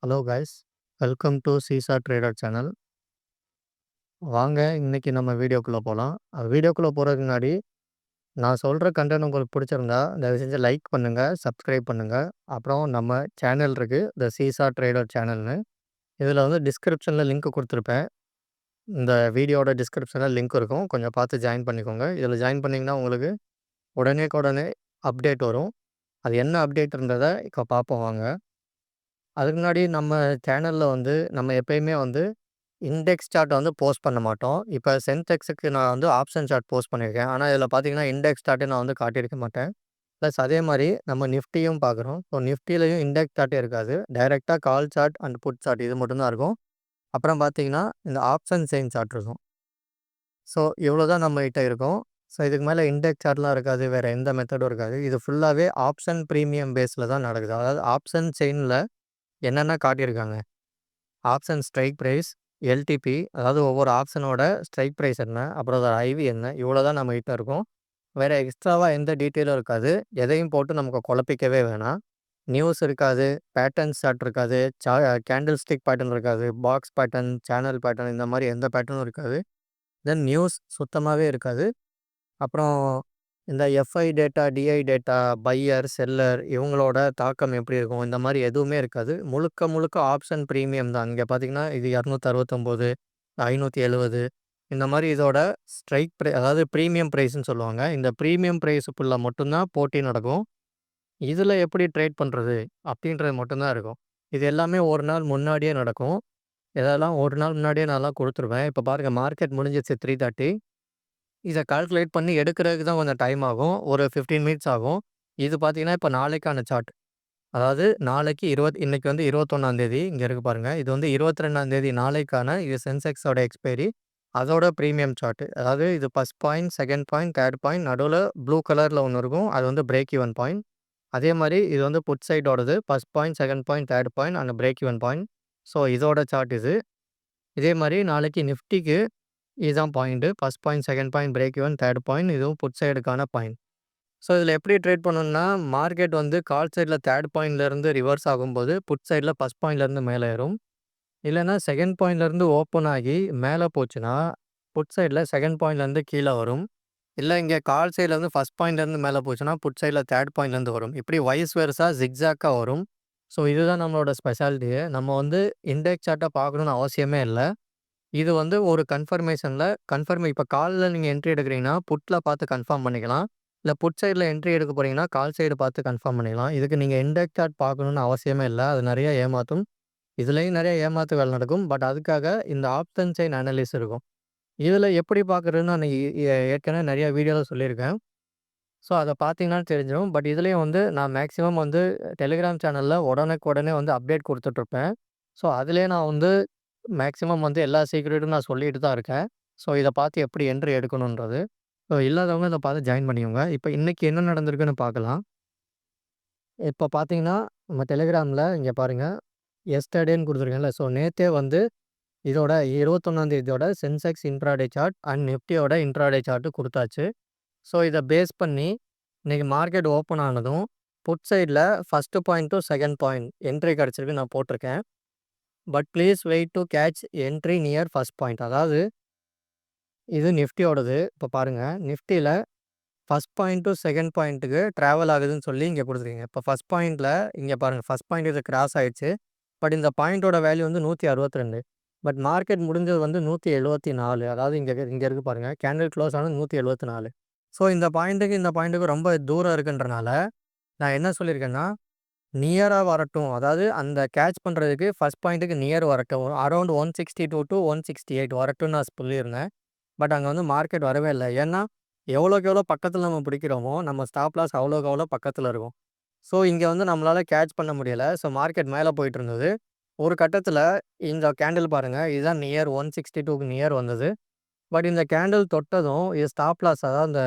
Hello guys, welcome to seesaw trader channel. வாங்க இன்னைக்கு நம்ம வீடியோக்குள்ளே போகலாம். வீடியோக்குள்ளே போகிறதுக்கு முன்னாடி நான் சொல்கிற கண்டென்ட் உங்களுக்கு பிடிச்சிருந்தா தயவு செஞ்சு லைக் பண்ணுங்கள், சப்ஸ்கிரைப் பண்ணுங்கள். அப்புறம் நம்ம சேனல் இருக்குது, த சீசா ட்ரேடர் சேனல்னு. இதில் வந்து டிஸ்கிரிப்ஷனில் லிங்க் கொடுத்துருப்பேன். இந்த வீடியோட டிஸ்கிரிப்ஷனில் லிங்க் இருக்கும், கொஞ்சம் பார்த்து ஜாயின் பண்ணிக்கோங்க. இதில் ஜாயின் பண்ணிங்கன்னா உங்களுக்கு உடனே அப்டேட் வரும். அது என்ன அப்டேட்ன்றதை இப்போ பார்ப்போம் வாங்க. அதுக்கு முன்னாடி நம்ம சேனலில் வந்து நம்ம எப்பயுமே வந்து இண்டெக்ஸ் சார்ட் வந்து போஸ்ட் பண்ண மாட்டோம். இப்போ சென்செக்ஸுக்கு நான் வந்து ஆப்ஷன் சார்ட் போஸ்ட் பண்ணியிருக்கேன். ஆனால் இதில் பார்த்தீங்கன்னா இண்டெக்ஸ் சார்ட்டே நான் வந்து காட்டியிருக்க மாட்டேன். ப்ளஸ் அதே மாதிரி நம்ம நிஃப்டியும் பார்க்குறோம். ஸோ நிஃப்டிலையும் இண்டெக்ஸ் சார்ட்டே இருக்காது. டைரெக்டாக கால் சார்ட் அண்ட் புட் சார்ட் இது மட்டும்தான் இருக்கும். அப்புறம் பார்த்தீங்கன்னா இந்த ஆப்ஷன் செயின் சார்ட் இருக்கும். ஸோ இவ்வளோ தான் நம்மகிட்ட இருக்கும். ஸோ இதுக்கு மேலே இண்டெக்ஸ் சார்ட்லாம் இருக்காது, வேறு எந்த மெத்தடும் இருக்காது. இது ஃபுல்லாகவே ஆப்ஷன் ப்ரீமியம் பேஸில் தான் நடக்குது. அதாவது ஆப்ஷன் செயினில் என்னென்ன காட்டியிருக்காங்க, ஆப்ஷன் ஸ்ட்ரைக் ப்ரைஸ், எல்டிபி, அதாவது ஒவ்வொரு ஆப்ஷனோட ஸ்ட்ரைக் ப்ரைஸ் என்ன, அப்புறம் அதோட ஐவி என்ன, இவ்வளோ தான் நம்மகிட்ட இருக்கும். வேறு எக்ஸ்ட்ராவாக எந்த டீட்டெயிலும் இருக்காது. எதையும் போட்டு நமக்கு குழப்பிக்கவே வேணாம். நியூஸ் இருக்காது, பேட்டர்ன் சார்ட் இருக்காது, கேண்டில் ஸ்டிக் பேட்டர்ன் இருக்காது, பாக்ஸ் பேட்டர்ன், சேனல் பேட்டர்ன், இந்த மாதிரி எந்த பேட்டர்னும் இருக்காது. தென் நியூஸ் சுத்தமாகவே இருக்காது. அப்புறம் இந்த FII data, DII data, buyer, seller இவங்களோட தாக்கம் எப்படி இருக்கும், இந்த மாதிரி எதுவுமே இருக்காது. முழுக்க ஆப்ஷன் ப்ரீமியம் தான். இங்கே பார்த்தீங்கன்னா இது 269, 570 இந்த மாதிரி இதோட ஸ்ட்ரைக் அதாவது ப்ரீமியம் ப்ரைஸ்ன்னு சொல்லுவாங்க. இந்த ப்ரீமியம் ப்ரைஸுக்குள்ள மட்டும்தான் போட்டி நடக்கும். இதில் எப்படி ட்ரேட் பண்ணுறது அப்படின்றது மட்டும்தான் இருக்கும். இது எல்லாமே ஒரு நாள் முன்னாடியே நடக்கும். இதெல்லாம் ஒரு நாள் முன்னாடியே நான்லாம் கொடுத்துருவேன். இப்போ பாருங்கள், மார்க்கெட் முடிஞ்சிச்சு 3:30. இதை கால்குலேட் பண்ணி எடுக்கிறதுக்கு தான் கொஞ்சம் டைம் ஆகும். ஒரு 15 மினிட்ஸ் ஆகும். இது பார்த்தீங்கன்னா இப்போ நாளைக்கான சார்ட். அதாவது நாளைக்கு இன்னைக்கு வந்து 21ஆந்தேதி இங்கே இருக்கு பாருங்கள். இது வந்து 22ஆந்தேதி நாளைக்கான இது சென்செக்ஸோட எக்ஸ்பைரி. அதோட ப்ரீமியம் சார்ட்டு. அதாவது இது first point, second point, third point, நடுவில் ப்ளூ கலரில் ஒன்று இருக்கும். அது வந்து பிரேக் ஈவன் பாயிண்ட். அதே மாதிரி இது வந்து புட் சைடோடது. First point, second point, third point and break even point. So இதோட சார்ட் இது. இதே மாதிரி நாளைக்கு நிஃப்டிக்கு இதுதான் point. First point, second point, break even, third point, இதுவும் புட் சைடுக்கான பாயிண்ட். ஸோ இதில் எப்படி ட்ரேட் பண்ணணும்னா, மார்க்கெட் வந்து கால் சைடில் தேர்ட் பாயிண்ட்லேருந்து ரிவர்ஸ் ஆகும்போது புட் சைடில் ஃபர்ஸ்ட் பாயிண்ட்லேருந்து மேலே ஏறும். இல்லைனா செகண்ட் பாயிண்ட்லேருந்து ஓப்பன் ஆகி மேலே போச்சுன்னா புட் சைடில் செகண்ட் பாயிண்ட்லேருந்து கீழே வரும். இல்லை இங்கே கால் சைட்லேருந்து ஃபர்ஸ்ட் பாயிண்ட்லேருந்து மேலே போச்சுன்னா புட் சைடில் தேர்ட் பாயிண்ட்லேருந்து வரும். இப்படி வைஸ் வெர்ஸா ஜிக்ஸாக்காக வரும். ஸோ இதுதான் நம்மளோட ஸ்பெஷாலிட்டியே. நம்ம வந்து இண்டெக்ஸ் சார்ட்டை பார்க்கணுன்னு அவசியமே இல்லை. இது வந்து ஒரு இப்போ காலில் நீங்கள் என்ட்ரி எடுக்கிறீங்கன்னா புட்டில் பார்த்து கன்ஃபார்ம் பண்ணிக்கலாம். இல்லை புட் சைடில் என்ட்ரி எடுக்க போகிறீங்கன்னா கால் சைடு பார்த்து கன்ஃபார்ம் பண்ணிக்கலாம். இதுக்கு நீங்கள் இண்டெக்ஸ் சார்ட் பார்க்கணுன்னு அவசியமே இல்லை. அது நிறைய ஏமாற்றும். இதுலேயும் நிறைய ஏமாத்து வேலை நடக்கும். பட் அதுக்காக இந்த ஆப்ஷன் செயின் அனலிஸ் இருக்கும். இதில் எப்படி பார்க்குறதுன்னு நான் ஏற்கனவே நிறைய வீடியோவில் சொல்லியிருக்கேன். ஸோ அதை பார்த்தீங்கன்னா தெரிஞ்சிடும். பட் இதுலேயும் வந்து நான் மேக்ஸிமம் வந்து டெலிகிராம் சேனலில் உடனே வந்து அப்டேட் கொடுத்துட்ருப்பேன். ஸோ அதிலே நான் வந்து மேக்ஸிமம் வந்து எல்லா சீக்ரெட்டும் நான் சொல்லிட்டு தான் இருக்கேன். ஸோ இதை பார்த்து எப்படி என்ட்ரி எடுக்கணுன்றது. ஸோ இல்லாதவங்க இதை பார்த்து ஜாயின் பண்ணிக்கோங்க. இப்போ இன்றைக்கி என்ன நடந்திருக்குன்னு பார்க்கலாம். இப்போ பார்த்தீங்கன்னா நம்ம டெலிகிராமில் இங்கே பாருங்கள், எஸ்டர்டேன்னு கொடுத்துருக்கேன்ல. ஸோ நேற்றே வந்து இதோட 21ஆந்தேதியோட சென்செக்ஸ் இன்ட்ராடே சார்ட் அண்ட் நிஃப்டியோட இன்ட்ராடே சார்ட்டு கொடுத்தாச்சு. ஸோ இதை பேஸ் பண்ணி இன்றைக்கி மார்க்கெட் ஓப்பன் ஆனதும் புட் சைடில் first point to second point entry கிடச்சிருக்கு நான் போட்டிருக்கேன். But please wait to catch entry near first point. அதாவது இது நிஃப்டியோடது. இப்போ பாருங்கள், நிஃப்டியில் ஃபஸ்ட் பாயிண்ட் டு செகண்ட் பாயிண்ட்டுக்கு ட்ராவல் ஆகுதுன்னு சொல்லி இங்கே கொடுத்துருக்கீங்க. இப்போ ஃபஸ்ட் பாயிண்ட்டில் இங்கே பாருங்கள், ஃபஸ்ட் பாயிண்ட் இது கிராஸ் ஆகிடுச்சு. பட் இந்த பாயிண்ட்டோட வேல்யூ வந்து 162. பட் மார்க்கெட் முடிஞ்சது வந்து 174. அதாவது இங்கே இருக்குது பாருங்கள், கேண்டில் க்ளோஸ் ஆனது 174. ஸோ இந்த பாயிண்ட்டுக்கு ரொம்ப தூரம் இருக்குன்றனால நான் என்ன சொல்லியிருக்கேன்னா, நியராக வரட்டும். அதாவது அந்த கேட்ச் பண்ணுறதுக்கு ஃபஸ்ட் பாயிண்ட்டுக்கு நியர் வரட்டும். அரௌண்ட் 162 டு 168 வரட்டும்னு நான் சொல்லியிருந்தேன். பட் அங்கே வந்து மார்க்கெட் வரவே இல்லை. ஏன்னா எவ்வளோக்கு எவ்வளோ பக்கத்தில் நம்ம பிடிக்கிறோமோ நம்ம ஸ்டாப் லாஸ் அவ்வளோக்கு அவ்வளோ பக்கத்தில் இருக்கும். ஸோ இங்கே வந்து நம்மளால் கேட்ச் பண்ண முடியலை. ஸோ மார்க்கெட் மேலே போயிட்டு இருந்தது. ஒரு கட்டத்தில் இந்த கேண்டில் பாருங்கள், இதுதான் நியர் 162க்கு நியர் வந்தது. பட் இந்த கேண்டில் தொட்டதும் இது ஸ்டாப் லாஸ். அதாவது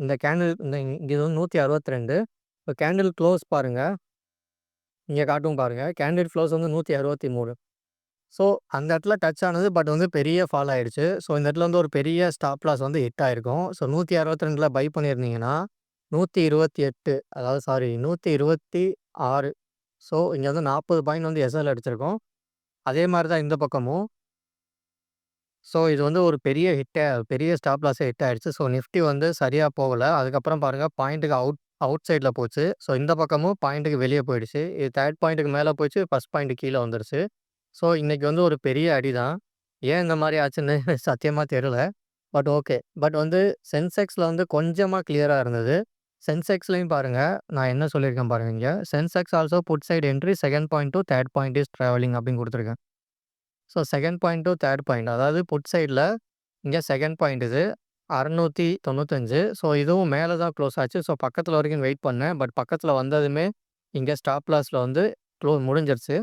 இந்த கேண்டில் இங்கே வந்து 162. இப்போ கேண்டில் க்ளோஸ் பாருங்கள், இங்கே காட்டும் பாருங்கள், கேண்டில் க்ளோஸ் வந்து 163. ஸோ அந்த இடத்துல டச் ஆனது. பட் வந்து பெரிய ஃபால் ஆகிடுச்சு. ஸோ இந்த இடத்துல வந்து ஒரு பெரிய ஸ்டாப் லாஸ் வந்து ஹிட் ஆகிருக்கும். ஸோ 162ல் பை பண்ணியிருந்தீங்கன்னா 128, அதாவது 126 ஸோ, இங்க வந்து 40 பாயிண்ட் வந்து எஸ்எல் அடிச்சிருக்கோம். அதே மாரி தான் இந்த பக்கமும். ஸோ, இது வந்து ஒரு பெரிய ஸ்டாப் லாஸே ஹிட் ஆயிடுச்சு. ஸோ, நிஃப்டி வந்து சரியா போகல. அதுக்கப்புறம் பாருங்க பாயிண்ட்டுக்கு அவுட் சைட்ல போச்சு. ஸோ, இந்த பக்கமும் பாயிண்ட்டுக்கு வெளிய போயிடுச்சு. இது 3 பாயிண்ட்டுக்கு மேல போச்சு. ஃபர்ஸ்ட் பாயிண்ட் கீழ வந்துருச்சு. ஸோ, இன்னைக்கு வந்து ஒரு பெரிய அடி தான். ஏன் இந்த மாரி ஆச்சுன்னு சத்தியமா தெரியல. But okay. பட் வந்து சென்செக்ஸ்ல வந்து கொஞ்சமா கிளியரா இருந்தது. சென்செக்ஸ்லயும் பாருங்க, நான் என்ன சொல்லியிருக்கேன் பாருங்க இங்க. Sensex also put side entry second point to third point is travelling அப்படின்னு குடுத்துருக்கேன். So second point to third point அதாவது புட் சைட்ல இங்க 2ண்ட் பாயிண்ட் இது 695. ஸோ இதுவும் மேல தான் க்ளோஸ் ஆச்சு. ஸோ பக்கத்துல வரைக்கும் வெயிட் பண்ணேன். பட் பக்கத்துல வந்ததுமே இங்க ஸ்டாப் லாஸ்ல வந்து முடிஞ்சிருச்சு.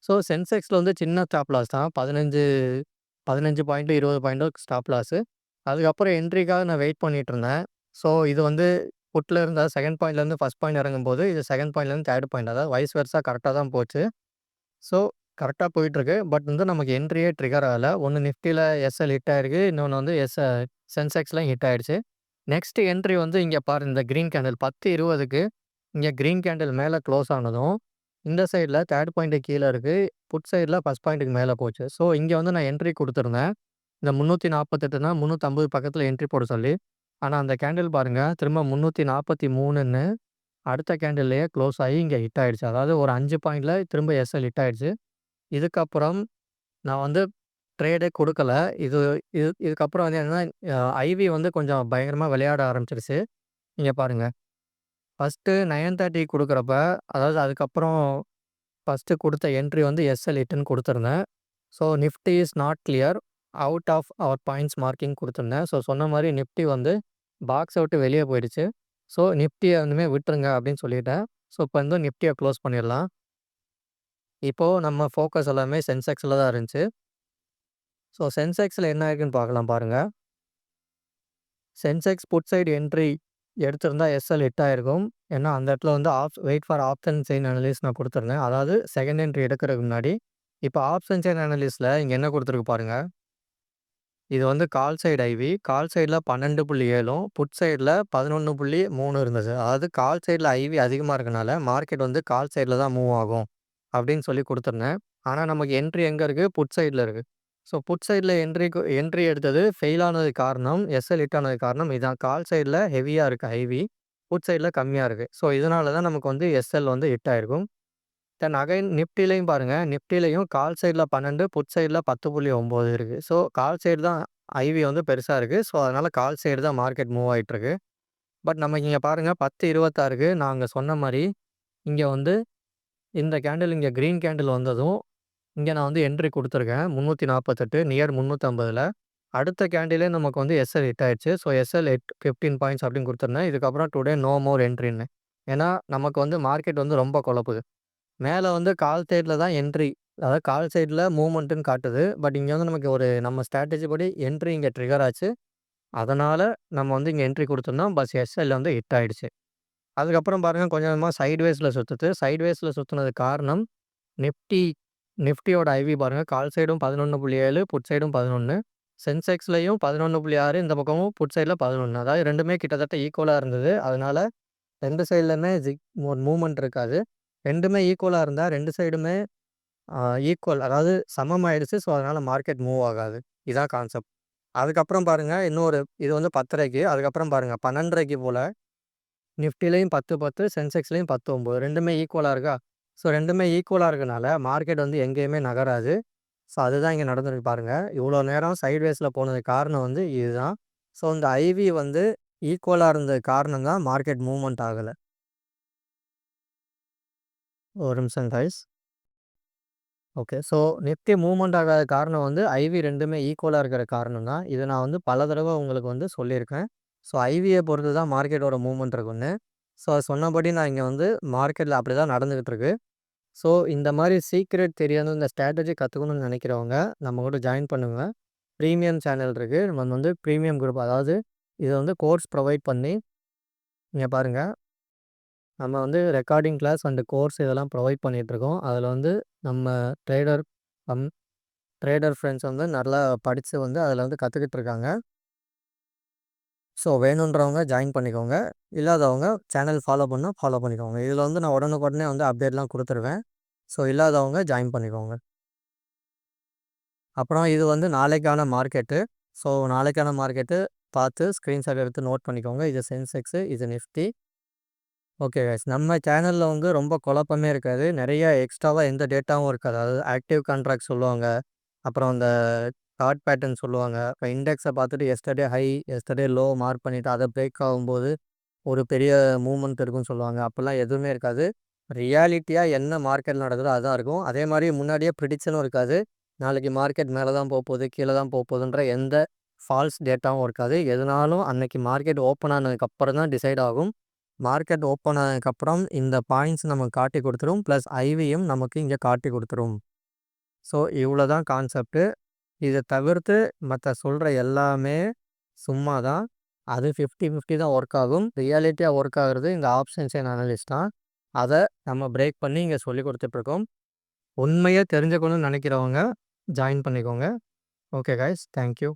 ஸோ சென்செக்ஸ்ல வந்து சின்ன ஸ்டாப் லாஸ் தான். 15 பாயிண்ட் 20 பாயிண்டோ ஸ்டாப் லாஸு. அதுக்கப்புறம் என்ட்ரிக்காக நான் வெயிட் பண்ணிட்டு இருந்தேன். ஸோ இது வந்து புட்ல இருந்த 2ண்ட் பாயிண்ட்லேருந்து ஃபர்ஸ்ட் பாயிண்ட் இறங்கும்போது, இது 2ண்ட் பாயிண்ட்லேருந்து 3ர்ட் பாயிண்ட் அதாவது வைஸ் வெர்சா கரெக்ட்டா தான் போச்சு. ஸோ கரெக்ட்டா போயிட்டுருக்கு. பட் வந்து நமக்கு என்ட்ரியே ட்ரிகர் ஆகல. ஒண்ணு நிஃப்டில எஸ்எல் ஹிட் ஆயிருக்கு. இன்னொன்னு வந்து சென்செக்ஸ்லயும் ஹிட் ஆயிடுச்சு. நெக்ஸ்ட் என்ட்ரி வந்து இங்க பாரு இந்த கிரீன் கேண்டில் 10:20க்கு இங்க கிரீன் கேண்டில் மேல க்ளோஸ் ஆனதும், இந்த சைட்ல 3ர்ட் பாயிண்ட் கீழ இருக்கு. புட் சைட்ல ஃபர்ஸ்ட் பாயிண்ட்க்கு மேல போச்சு. ஸோ இங்க வந்து நான் என்ட்ரி குடுத்திருந்தேன். இந்த 348ன்னா 350 பக்கத்துல என்ட்ரி போட சொல்லி. ஆனா அந்த கேண்டில் பாருங்க திரும்ப 343ன்னு அடுத்த கேண்டில்லயே க்ளோஸ் ஆகி இங்க ஹிட் ஆயிடுச்சு. அதாவது ஒரு 5 பாயிண்ட்ல திரும்ப எஸ்எல் ஹிட் ஆயிடுச்சு. இதுக்கப்புறம் நான் வந்து ட்ரேடே குடுக்கல. இது இதுக்கப்புறம் வந்து என்னன்னா, ஐவி வந்து கொஞ்சம் பயங்கரமா விளையாட ஆரம்பிச்சுருச்சு. இங்க பாருங்க. ஃபர்ஸ்ட்டு 9:30 குடுக்குறப்ப, அதாவது அதுக்கப்புறம் ஃபர்ஸ்ட்டு குடுத்த என்ட்ரி வந்து எஸ்எல் ஹிட்ன்னு குடுத்துருந்தேன். So Nifty is not clear. Out of our points marking குடுத்துருந்தேன். ஸோ சொன்ன மாரி நிஃப்டி வந்து பாக்ஸ விட்டு வெளிய போயிடுச்சு. ஸோ நிஃப்டிய வந்துமே விட்டுருங்க அப்படின்னு சொல்லிட்டேன். ஸோ இப்ப வந்து நிஃப்டிய க்ளோஸ் பண்ணிடலாம். இப்போ நம்ம ஃபோக்கஸ் எல்லாமே சென்செக்ஸ்ல தான் இருந்துச்சு. ஸோ சென்செக்ஸ்ல என்ன ஆயிருக்குன்னு பார்க்கலாம் பாருங்க. சென்செக்ஸ் புட் சைடு என்ட்ரி எடுத்திருந்தா எஸ்எல் ஹிட் ஆயிருக்கும். ஏன்னா அந்த இடத்துல வந்து wait for option chain analysis நான் குடுத்துருந்தேன். அதாவது செகண்ட் என்ட்ரி எடுக்கிறதுக்கு முன்னாடி. இப்ப ஆப்ஷன் செயின் அனலிஸ்ட்ல இங்க என்ன குடுத்துருக்கு பாருங்க. இது வந்து கால் சைடு ஐவி. கால் சைடுல 12.7ம், புட் சைடுல 11.3 இருந்தது. அதாவது கால் சைடுல ஐவி அதிகமா இருக்கனால, மார்க்கெட் வந்து கால் சைடுல தான் மூவ் ஆகும். அப்படின்னு சொல்லி குடுத்துருந்தேன். ஆனா நமக்கு என்ட்ரி எங்க இருக்கு? புட் சைடுல இருக்கு. ஸோ புட் சைடுல என்ட்ரி எடுத்தது ஃபெயில் ஆனதுக்கு காரணம், எஸ்எல் ஹிட் ஆனதுக்கு காரணம் இதான். கால் சைடுல ஹெவியா இருக்கு ஐவி. புட் சைடுல கம்மியா இருக்கு. ஸோ இதனால தான் நமக்கு வந்து எஸ்எல் வந்து ஹிட் ஆயிருக்கும். தென் அகைன் நிஃப்டிலயும் பாருங்க. நிஃப்டிலயும் கால் சைடுல 12, புட் சைடுல 10.9 இருக்கு. ஸோ கால் சைடு தான் ஐவி வந்து பெருசா இருக்கு. ஸோ அதனால கால் சைடு தான் மார்க்கெட் மூவ் ஆயிட்டுருக்கு. பட் நமக்கு இங்க பாருங்க 10.26க்கு நாங்க சொன்ன மாரி, இங்க வந்து இந்த கேண்டில் இங்க கிரீன் கேண்டில் வந்ததும், இங்க நான் வந்து என்ட்ரி குடுத்துருக்கேன். 348 நியர் 350ல. அடுத்த கேண்டிலே நமக்கு வந்து எஸ்எல் ஹிட் ஆயிடுச்சு. ஸோ எஸ்எல் 15 பாயிண்ட்ஸ் அப்படின்னு குடுத்துருந்தேன். இதுக்கப்புறம் டுடே நோ மோர் என்ட்ரின்னு. ஏன்னா நமக்கு வந்து மார்க்கெட் வந்து ரொம்ப குழப்புது. மேல வந்து கால் சைட்ல தான் என்ட்ரி. அதாவது கால் சைட்ல மூவ்மெண்ட்ன்னு காட்டுது. பட் இங்க வந்து நமக்கு ஒரு நம்ம ஸ்ட்ராட்டஜி படி என்ட்ரி இங்க ட்ரிகர் ஆச்சு. அதனால நம்ம வந்து இங்க என்ட்ரி குடுத்துருந்தோம். பஸ் எஸ்எல் வந்து ஹிட் ஆயிடுச்சு. அதுக்கப்புறம் பாருங்க கொஞ்சம் கொஞ்சமா சைட்வேஸ்ல சுத்துது. சைட்வேஸ்ல சுத்துனதுக்கு காரணம் நிஃப்டி நிஃப்டியோட ஐவி பாருங்க கால் சைடும் 11.7 புட் சைடும் 11. சென்செக்ஸ்லயும் 11.6 இந்த பக்கமும் புட் சைட்ல 11. அதாவது 2மே கிட்டத்தட்ட ஈக்குவலா இருந்தது. அதனால 2 சைட்லயுமே ஒரு மூவ்மெண்ட் இருக்காது. 2மே ஈக்குவலா இருந்தா 2 சைடுமே ஆ ஈக்குவல் அதாவது சமமாயிடுச்சு. ஸோ, அதனால மார்க்கெட் மூவ் ஆகாது. இதான் கான்செப்ட். அதுக்கப்புறம் பாருங்க இன்னொரு இது வந்து 10:30க்கு அதுக்கப்புறம் பாருங்க 12:30க்கு போல நிஃப்டிலயும் 10, 10 சென்செக்ஸ்லயும் 10, 9 2மே ஈக்குவலா இருக்கா? ஸோ 2மே ஈக்குவலா இருக்கனால மார்க்கெட் வந்து எங்கேயுமே நகராது. ஸோ அதுதான் இங்க நடந்திருக்கு பாருங்க. இவ்வளோ நேரம் சைட்வேஸ்ல போனதுக்கு காரணம் வந்து இதுதான். ஸோ இந்த ஐவி வந்து ஈக்குவலா இருந்ததுக்கு காரணம் தான் மார்க்கெட் மூவ்மெண்ட் ஆகல. ஒரு நிமிஷம் guys. Okay. So Nifty movement ஆகாத காரணம் வந்து ஐவி 2மே ஈக்குவலா இருக்கிற காரணம் தான். இத நான் வந்து பல தடவ உங்களுக்கு வந்து சொல்லியிருக்கேன். ஸோ ஐவிய பொறுத்து தான் மார்க்கெட்டோட மூவ்மெண்ட் இருக்கும்னு. ஸோ சொன்னபடி நான் இங்க வந்து மார்க்கெட்ல அப்படிதான் நடந்துகிட்டு இருக்கு. ஸோ இந்த மாரி சீக்ரெட் தெரியாத இந்த ஸ்ட்ராட்டஜி கத்துக்கணும்னு நினைக்கிறவங்க, நம்ம கூட ஜாயின் பண்ணுங்க. பிரீமியம் சேனல் இருக்கு. நம்ம வந்து பிரீமியம் குரூப் அதாவது இத வந்து கோர்ஸ் ப்ரொவைட் பண்ணி இங்க பாருங்க. நம்ம வந்து ரெக்கார்டிங் கிளாஸ் அண்ட் கோர்ஸ் இதெல்லாம் ப்ரொவைட் பண்ணிட்டுருக்கோம். அதில வந்து நம்ம ட்ரேடர் கம் ட்ரேடர் ஃப்ரெண்ட்ஸ் வந்து நல்லா படிச்சு வந்து அதில வந்து கத்துக்கிட்டு இருக்காங்க. ஸோ வேணுன்றவங்க ஜாயின் பண்ணிக்கோங்க. இல்லாதவங்க சேனல் ஃபாலோ பண்ணா ஃபாலோ பண்ணிக்கோங்க. இதில் வந்து நான் உடனுக்குடனே வந்து அப்டேட்லாம் குடுத்துருவேன். ஸோ இல்லாதவங்க ஜாயின் பண்ணிக்கோங்க. அப்புறம் இது வந்து நாளைக்கான மார்க்கெட்டு. ஸோ நாளைக்கான மார்க்கெட்டு பார்த்து ஸ்க்ரீன்ஷாட் எடுத்து நோட் பண்ணிக்கோங்க. இது சென்செக்ஸு, இது நிஃப்டி. Okay guys. நம்ம சேனல்ல வந்து ரொம்ப குழப்பமே இருக்காது. நெறைய எக்ஸ்ட்ராவா எந்த டேட்டாவும் இருக்காது. அதாவது ஆக்டிவ் கான்ட்ராக்ட் சொல்லுவாங்க. அப்புறம் அந்த சார்ட் பேட்டர்ன் சொல்லுவாங்க. இப்போ இண்டெக்ஸை பார்த்துட்டு yesterday high, yesterday low mark பண்ணிவிட்டு அதை பிரேக் ஆகும்போது ஒரு பெரிய மூவ்மெண்ட் இருக்குன்னு சொல்லுவாங்க. அப்போல்லாம் எதுவுமே இருக்காது. ரியாலிட்டியாக என்ன மார்க்கெட் நடக்குதோ அதான் இருக்கும். அதே மாதிரி முன்னாடியே ப்ரிடிக்ஷனும் இருக்காது. நாளைக்கு மார்க்கெட் மேலே தான் போகுது, கீழே தான் போகுதுன்ற எந்த ஃபால்ஸ் டேட்டாவும் இருக்காது. எதுனாலும் அன்னைக்கு மார்க்கெட் ஓப்பன் ஆனதுக்கப்புறம் தான் டிசைட் ஆகும். மார்க்கெட் ஓப்பன் ஆனதுக்கப்புறம் இந்த பாயிண்ட்ஸ் நமக்கு காட்டி கொடுத்துரும். ப்ளஸ் ஐவியும் நமக்கு இங்கே காட்டி கொடுத்துரும். ஸோ இவ்வளோ தான் கான்செப்ட்டு. இதை தவிர்த்து மற்ற சொல்கிற எல்லாமே சும்மா தான். அது 50-50 தான் ஒர்க் ஆகும். ரியாலிட்டியாக ஒர்க் ஆகுறது இந்த ஆப்ஷன்ஸ் அண்ட் அனலிஸ்ட் தான். அதை நம்ம பிரேக் பண்ணி இங்கே சொல்லிக் கொடுத்துட்ருக்கோம். உண்மையை தெரிஞ்சுக்கணும்னு நினைக்கிறவங்க ஜாயின் பண்ணிக்கோங்க. Okay guys, thank you.